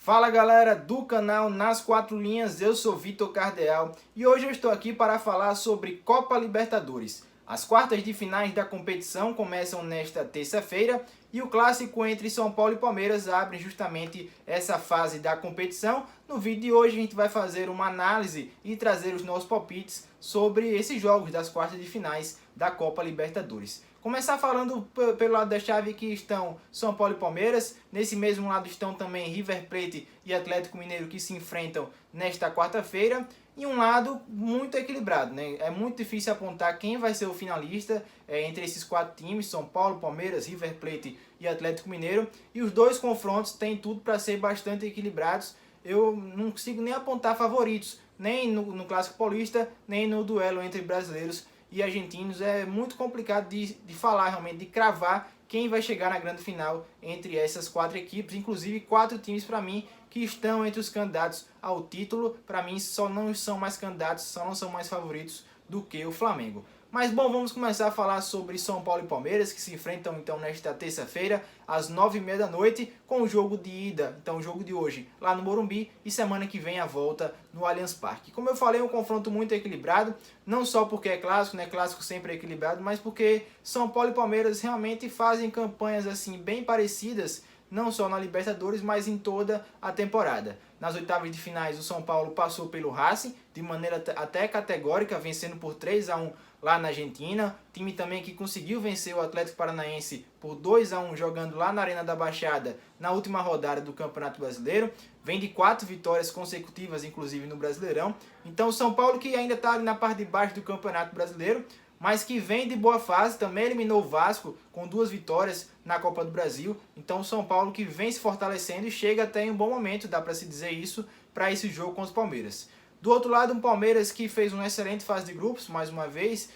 Fala galera do canal Nas Quatro Linhas, eu sou Vitor Cardeal e hoje eu estou aqui para falar sobre Copa Libertadores. As quartas de finais da competição começam nesta terça-feira e o clássico entre São Paulo e Palmeiras abre justamente essa fase da competição. No vídeo de hoje a gente vai fazer uma análise e trazer os nossos palpites sobre esses jogos das quartas de finais da Copa Libertadores. Começar falando pelo lado da chave que estão São Paulo e Palmeiras. Nesse mesmo lado estão também River Plate e Atlético Mineiro que se enfrentam nesta quarta-feira. E um lado muito equilibrado, né? É muito difícil apontar quem vai ser o finalista entre esses quatro times, São Paulo, Palmeiras, River Plate e Atlético Mineiro. E os dois confrontos têm tudo para ser bastante equilibrados. Eu não consigo nem apontar favoritos, nem no Clássico Paulista, nem no duelo entre brasileiros e argentinos. É muito complicado de falar realmente, de cravar quem vai chegar na grande final entre essas quatro equipes, inclusive quatro times para mim que estão entre os candidatos ao título. Para mim só não são mais candidatos, só não são mais favoritos do que o Flamengo. Mas bom, vamos começar a falar sobre São Paulo e Palmeiras, que se enfrentam então nesta terça-feira, às 9h30 da noite, com o jogo de ida, então o jogo de hoje, lá no Morumbi, e semana que vem a volta no Allianz Parque. Como eu falei, um confronto muito equilibrado, não só porque é clássico, né? Clássico sempre é equilibrado, mas porque São Paulo e Palmeiras realmente fazem campanhas assim bem parecidas, não só na Libertadores, mas em toda a temporada. Nas oitavas de finais, o São Paulo passou pelo Racing, de maneira até categórica, vencendo por 3-1 lá na Argentina. Time também que conseguiu vencer o Atlético Paranaense por 2-1, jogando lá na Arena da Baixada, na última rodada do Campeonato Brasileiro. Vem de 4 vitórias consecutivas, inclusive no Brasileirão. Então o São Paulo, que ainda está ali na parte de baixo do Campeonato Brasileiro, mas que vem de boa fase, também eliminou o Vasco com 2 vitórias na Copa do Brasil. Então o São Paulo que vem se fortalecendo e chega até em um bom momento, dá para se dizer isso, para esse jogo contra o Palmeiras. Do outro lado, um Palmeiras que fez uma excelente fase de grupos, mais uma vez,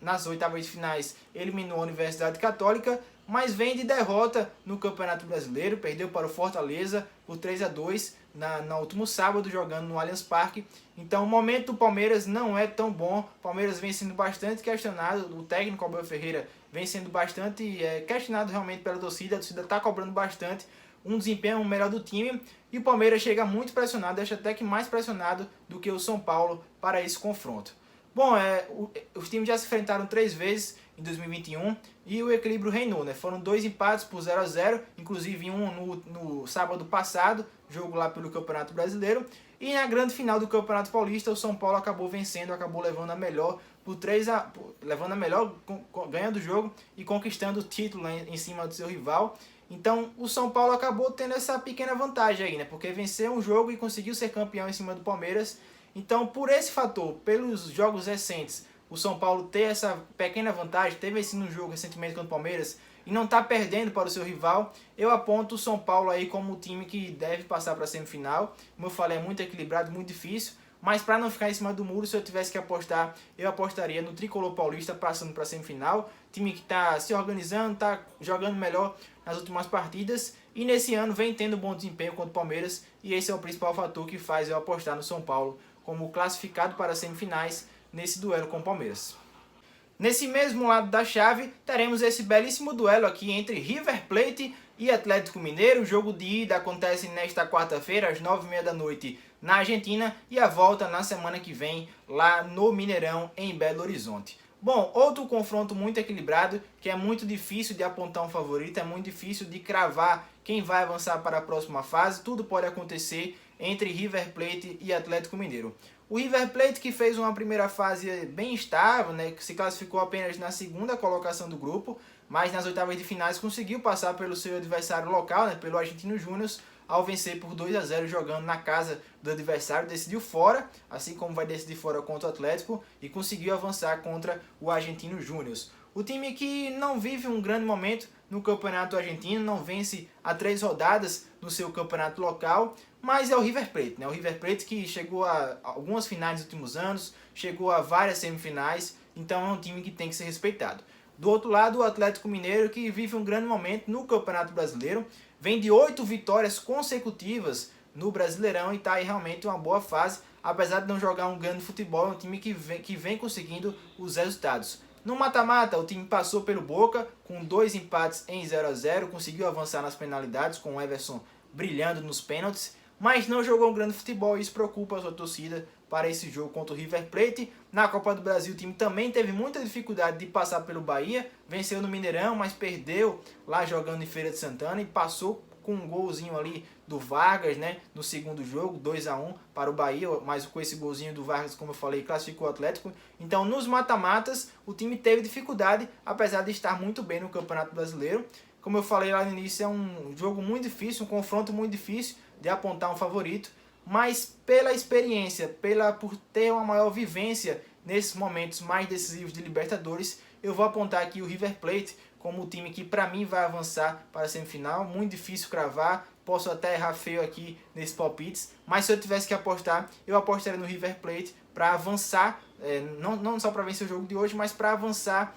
nas oitavas de finais eliminou a Universidade Católica, mas vem de derrota no Campeonato Brasileiro, perdeu para o Fortaleza por 3-2 no último sábado, jogando no Allianz Parque. Então o momento do Palmeiras não é tão bom, o Palmeiras vem sendo bastante questionado, o técnico Abel Ferreira vem sendo bastante questionado realmente pela torcida, a torcida está cobrando bastante um desempenho melhor do time, e o Palmeiras chega muito pressionado, acho até que mais pressionado do que o São Paulo para esse confronto. Bom, os times já se enfrentaram 3 vezes em 2021 e o equilíbrio reinou, né? Foram 2 empates por 0-0, inclusive um no sábado passado, jogo lá pelo Campeonato Brasileiro, e na grande final do Campeonato Paulista o São Paulo acabou vencendo, acabou levando a melhor por 3-1, ganhando o jogo e conquistando o título em cima do seu rival. Então o São Paulo acabou tendo essa pequena vantagem aí, né? Porque venceu um jogo e conseguiu ser campeão em cima do Palmeiras. Então, por esse fator, pelos jogos recentes, o São Paulo ter essa pequena vantagem, ter vencido um jogo recentemente contra o Palmeiras e não está perdendo para o seu rival, eu aponto o São Paulo aí como o time que deve passar para a semifinal. Como eu falei, é muito equilibrado, muito difícil, mas para não ficar em cima do muro, se eu tivesse que apostar, eu apostaria no Tricolor Paulista passando para a semifinal. Time que está se organizando, está jogando melhor nas últimas partidas e nesse ano vem tendo bom desempenho contra o Palmeiras, e esse é o principal fator que faz eu apostar no São Paulo como classificado para as semifinais nesse duelo com o Palmeiras. Nesse mesmo lado da chave, teremos esse belíssimo duelo aqui entre River Plate e Atlético Mineiro. O jogo de ida acontece nesta quarta-feira, às 9h30 da noite, na Argentina, e a volta na semana que vem, lá no Mineirão, em Belo Horizonte. Bom, outro confronto muito equilibrado, que é muito difícil de apontar um favorito, é muito difícil de cravar quem vai avançar para a próxima fase. Tudo pode acontecer entre River Plate e Atlético Mineiro. O River Plate, que fez uma primeira fase bem estável, né, que se classificou apenas na segunda colocação do grupo, mas nas oitavas de finais conseguiu passar pelo seu adversário local, né, pelo Argentinos Júnior, ao vencer por 2-0 jogando na casa do adversário, decidiu fora, assim como vai decidir fora contra o Atlético, e conseguiu avançar contra o Argentinos Júnior. O time que não vive um grande momento no campeonato argentino, não vence há 3 rodadas no seu campeonato local, mas é o River Plate, né? O River Plate que chegou a algumas finais nos últimos anos, chegou a várias semifinais, então é um time que tem que ser respeitado. Do outro lado, o Atlético Mineiro, que vive um grande momento no Campeonato Brasileiro, vem de 8 vitórias consecutivas no Brasileirão e está aí realmente uma boa fase, apesar de não jogar um grande futebol, é um time que vem conseguindo os resultados. No mata-mata, o time passou pelo Boca com 2 empates em 0-0, conseguiu avançar nas penalidades com o Everson brilhando nos pênaltis, mas não jogou um grande futebol e isso preocupa a sua torcida para esse jogo contra o River Plate. Na Copa do Brasil o time também teve muita dificuldade de passar pelo Bahia, venceu no Mineirão, mas perdeu lá jogando em Feira de Santana e passou com um golzinho ali do Vargas, né, no segundo jogo, 2-1 para o Bahia, mas com esse golzinho do Vargas, como eu falei, classificou o Atlético. Então, nos mata-matas, o time teve dificuldade, apesar de estar muito bem no Campeonato Brasileiro. Como eu falei lá no início, é um jogo muito difícil, um confronto muito difícil de apontar um favorito, mas pela experiência, por ter uma maior vivência nesses momentos mais decisivos de Libertadores, eu vou apontar aqui o River Plate como o time que para mim vai avançar para a semifinal. Muito difícil cravar, posso até errar feio aqui nesses palpites, mas se eu tivesse que apostar, eu apostaria no River Plate para avançar, não só para vencer o jogo de hoje, mas para avançar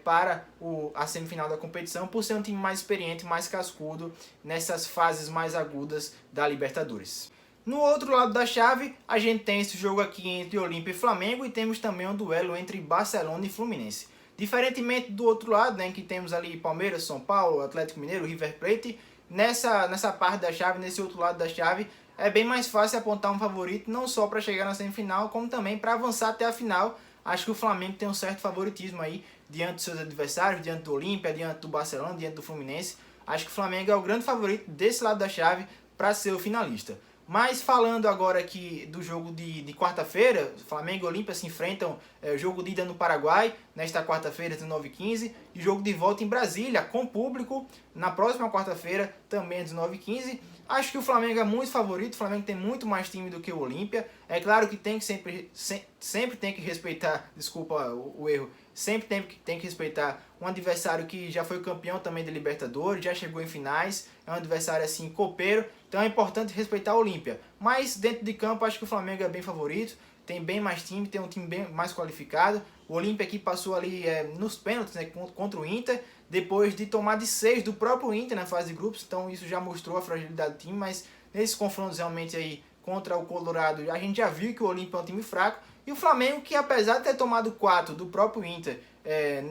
para a semifinal da competição, por ser um time mais experiente, mais cascudo nessas fases mais agudas da Libertadores. No outro lado da chave, a gente tem esse jogo aqui entre Olímpia e Flamengo e temos também um duelo entre Barcelona e Fluminense. Diferentemente do outro lado, né, que temos ali Palmeiras, São Paulo, Atlético Mineiro, River Plate, nessa parte da chave, nesse outro lado da chave, é bem mais fácil apontar um favorito, não só para chegar na semifinal, como também para avançar até a final. Acho que o Flamengo tem um certo favoritismo aí diante dos seus adversários, diante do Olímpia, diante do Barcelona, diante do Fluminense. Acho que o Flamengo é o grande favorito desse lado da chave para ser o finalista. Mas falando agora aqui do jogo de quarta-feira, Flamengo e Olímpia se enfrentam, jogo de ida no Paraguai, nesta quarta-feira, 19h15, e jogo de volta em Brasília, com público, na próxima quarta-feira, também às 19h15. Acho que o Flamengo é muito favorito, o Flamengo tem muito mais time do que o Olímpia. É claro que tem que sempre tem que respeitar, desculpa o erro, sempre tem que respeitar um adversário que já foi campeão também de Libertadores, já chegou em finais, é um adversário assim copeiro, então é importante respeitar o Olímpia. Mas dentro de campo acho que o Flamengo é bem favorito, tem bem mais time, tem um time bem mais qualificado. O Olímpia aqui passou ali nos pênaltis, né, contra o Inter, depois de tomar de 6 do próprio Inter na fase de grupos, então isso já mostrou a fragilidade do time, mas nesses confrontos realmente aí contra o Colorado, a gente já viu que o Olímpia é um time fraco, e o Flamengo, que apesar de ter tomado 4 do próprio Inter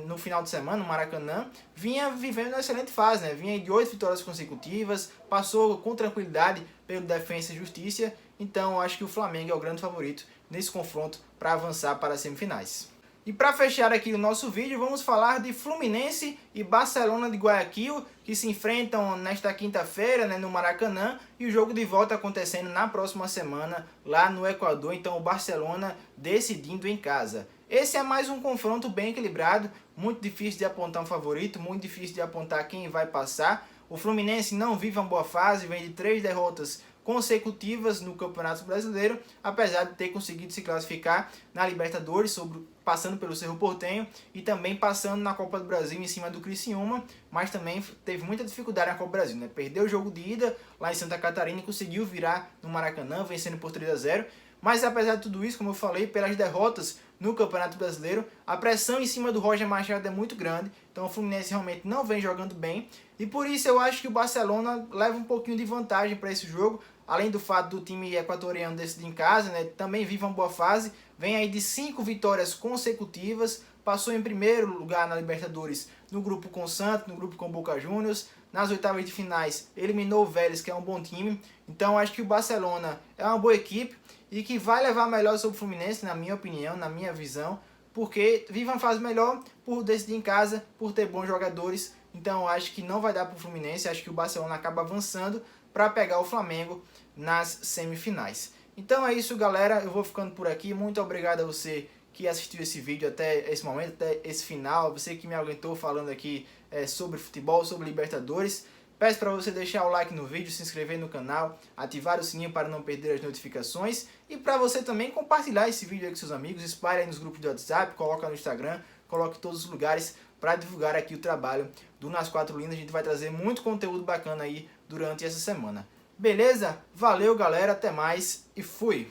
no final de semana, no Maracanã, vinha vivendo uma excelente fase, né? Vinha de 8 vitórias consecutivas, passou com tranquilidade pelo Defensa e Justiça, então acho que o Flamengo é o grande favorito nesse confronto para avançar para as semifinais. E para fechar aqui o nosso vídeo, vamos falar de Fluminense e Barcelona de Guayaquil, que se enfrentam nesta quinta-feira, né, no Maracanã, e o jogo de volta acontecendo na próxima semana lá no Equador, então o Barcelona decidindo em casa. Esse é mais um confronto bem equilibrado, muito difícil de apontar um favorito, muito difícil de apontar quem vai passar. O Fluminense não vive uma boa fase, vem de 3 derrotas consecutivas no Campeonato Brasileiro, apesar de ter conseguido se classificar na Libertadores, passando pelo Cerro Porteño e também passando na Copa do Brasil em cima do Criciúma, mas também teve muita dificuldade na Copa do Brasil, né? Perdeu o jogo de ida lá em Santa Catarina e conseguiu virar no Maracanã, vencendo por 3-0. Mas apesar de tudo isso, como eu falei, pelas derrotas no Campeonato Brasileiro, a pressão em cima do Roger Machado é muito grande, então o Fluminense realmente não vem jogando bem, e por isso eu acho que o Barcelona leva um pouquinho de vantagem para esse jogo, além do fato do time equatoriano decidir em casa, né, também vive uma boa fase, vem aí de 5 vitórias consecutivas, passou em primeiro lugar na Libertadores no grupo com o Santos, no grupo com o Boca Juniors, nas oitavas de finais eliminou o Vélez, que é um bom time, então acho que o Barcelona é uma boa equipe, e que vai levar melhor sobre o Fluminense, na minha opinião, na minha visão, porque vive uma fase melhor por decidir em casa, por ter bons jogadores, então acho que não vai dar para o Fluminense, acho que o Barcelona acaba avançando para pegar o Flamengo nas semifinais. Então é isso, galera, eu vou ficando por aqui, muito obrigado a você que assistiu esse vídeo até esse momento, até esse final, você que me aguentou falando aqui sobre futebol, sobre Libertadores. Peço para você deixar o like no vídeo, se inscrever no canal, ativar o sininho para não perder as notificações e para você também compartilhar esse vídeo aí com seus amigos, espalhe aí nos grupos de WhatsApp, coloca no Instagram, coloque em todos os lugares para divulgar aqui o trabalho do Nas Quatro Linhas. A gente vai trazer muito conteúdo bacana aí durante essa semana. Beleza? Valeu, galera, até mais e fui!